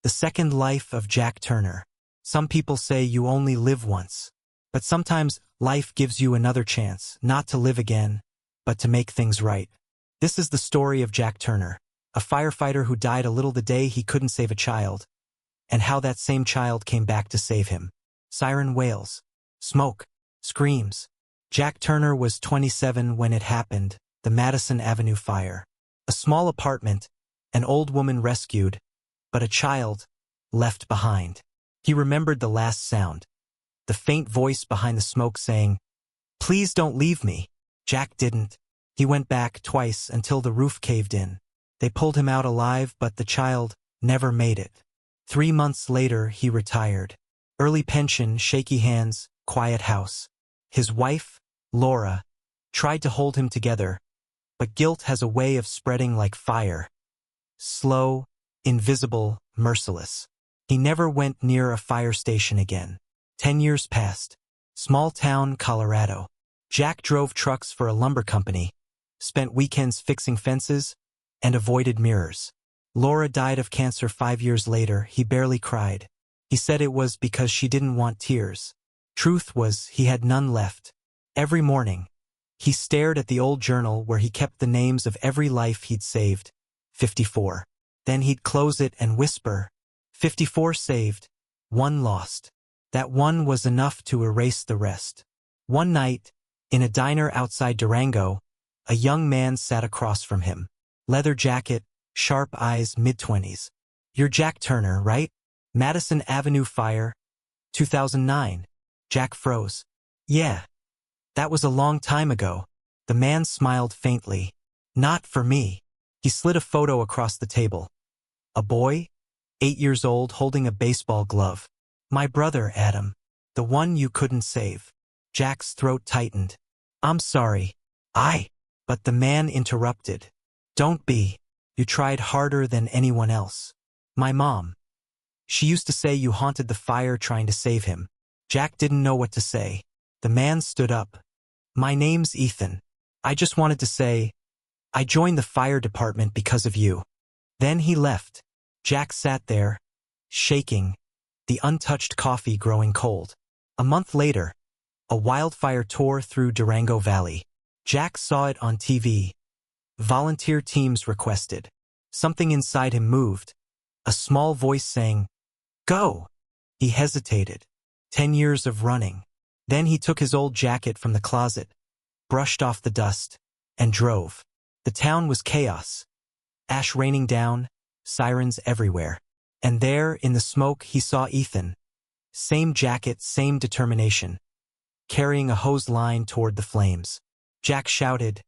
The Second Life of Jack Turner. Some people say you only live once. But sometimes life gives you another chance, not to live again, but to make things right. This is the story of Jack Turner, a firefighter who died a little the day he couldn't save a child, and how that same child came back to save him. Siren wails. Smoke. Screams. Jack Turner was 27 when it happened, the Madison Avenue fire. A small apartment, an old woman rescued, but a child left behind. He remembered the last sound, the faint voice behind the smoke saying, "Please don't leave me." Jack didn't. He went back twice until the roof caved in. They pulled him out alive, but the child never made it. 3 months later, he retired. Early pension, shaky hands, quiet house. His wife, Laura, tried to hold him together, but guilt has a way of spreading like fire. Slow, invisible, merciless. He never went near a fire station again. 10 years passed. Small town, Colorado. Jack drove trucks for a lumber company, spent weekends fixing fences, and avoided mirrors. Laura died of cancer 5 years later. He barely cried. He said it was because she didn't want tears. Truth was, he had none left. Every morning, he stared at the old journal where he kept the names of every life he'd saved. 54. Then he'd close it and whisper, 54 saved, 1 lost. That one was enough to erase the rest. One night, in a diner outside Durango, a young man sat across from him. Leather jacket, sharp eyes, mid-20s. "You're Jack Turner, right? Madison Avenue fire, 2009. Jack froze. "Yeah. That was a long time ago." The man smiled faintly. "Not for me." He slid a photo across the table. A boy, 8 years old, holding a baseball glove. "My brother, Adam. The one you couldn't save." Jack's throat tightened. "I'm sorry. But the man interrupted. "Don't be. You tried harder than anyone else. My mom. She used to say you haunted the fire trying to save him." Jack didn't know what to say. The man stood up. "My name's Ethan. I just wanted to say, I joined the fire department because of you." Then he left. Jack sat there, shaking, the untouched coffee growing cold. A month later, a wildfire tore through Durango Valley. Jack saw it on TV. Volunteer teams requested. Something inside him moved. A small voice saying, "Go." He hesitated. 10 years of running. Then he took his old jacket from the closet, brushed off the dust, and drove. The town was chaos. Ash raining down, sirens everywhere. And there, in the smoke, he saw Ethan. Same jacket, same determination. Carrying a hose line toward the flames. Jack shouted,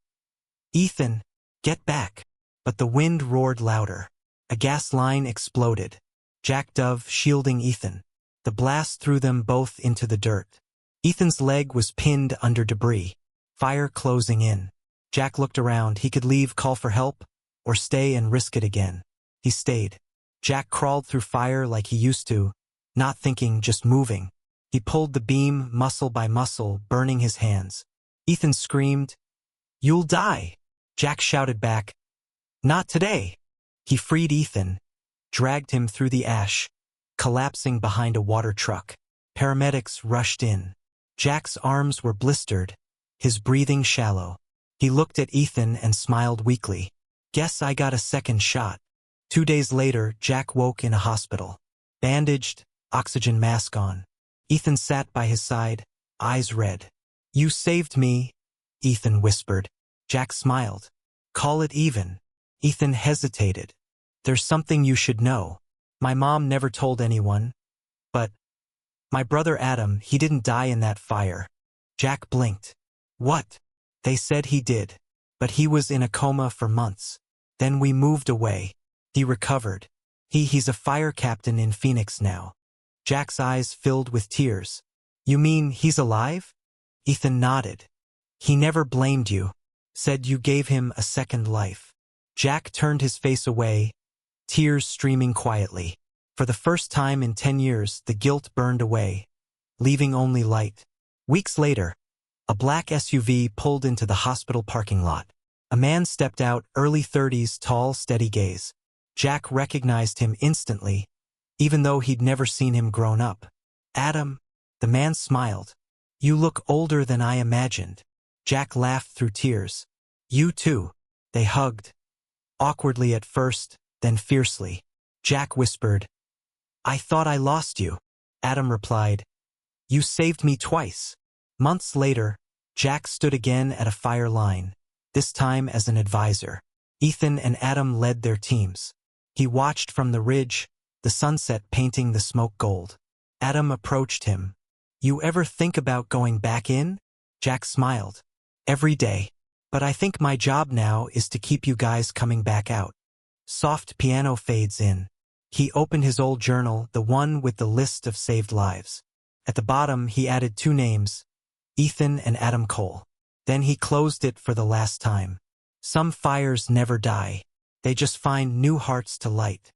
"Ethan, get back." But the wind roared louder. A gas line exploded. Jack dove, shielding Ethan. The blast threw them both into the dirt. Ethan's leg was pinned under debris. Fire closing in. Jack looked around. He could leave, call for help, or stay and risk it again. He stayed. Jack crawled through fire like he used to, not thinking, just moving. He pulled the beam, muscle by muscle, burning his hands. Ethan screamed, "You'll die!" Jack shouted back, "Not today." He freed Ethan, dragged him through the ash, collapsing behind a water truck. Paramedics rushed in. Jack's arms were blistered, his breathing shallow. He looked at Ethan and smiled weakly. "Guess I got a second shot." 2 days later, Jack woke in a hospital. Bandaged, oxygen mask on. Ethan sat by his side, eyes red. "You saved me," Ethan whispered. Jack smiled. "Call it even." Ethan hesitated. "There's something you should know. My mom never told anyone. But my brother Adam, he didn't die in that fire." Jack blinked. "What?" "They said he did. But he was in a coma for months. Then we moved away. He recovered. He's a fire captain in Phoenix now." Jack's eyes filled with tears. "You mean he's alive?" Ethan nodded. "He never blamed you. Said you gave him a second life." Jack turned his face away, tears streaming quietly. For the first time in 10 years, the guilt burned away, leaving only light. Weeks later, a black SUV pulled into the hospital parking lot. A man stepped out, early 30s, tall, steady gaze. Jack recognized him instantly. even though he'd never seen him grown up. Adam, the man smiled. You look older than I imagined. Jack laughed through tears. You too. They hugged. Awkwardly at first, then fiercely. Jack whispered, I thought I lost you. Adam replied, You saved me twice. Months later, Jack stood again at a fire line, this time as an advisor. Ethan and Adam led their teams. He watched from the ridge, the sunset painting the smoke gold. Adam approached him. You ever think about going back in? Jack smiled. Every day. But I think my job now is to keep you guys coming back out. Soft piano fades in. He opened his old journal, the one with the list of saved lives. At the bottom, he added 2 names, Ethan and Adam Cole. Then he closed it for the last time. Some fires never die. They just find new hearts to light.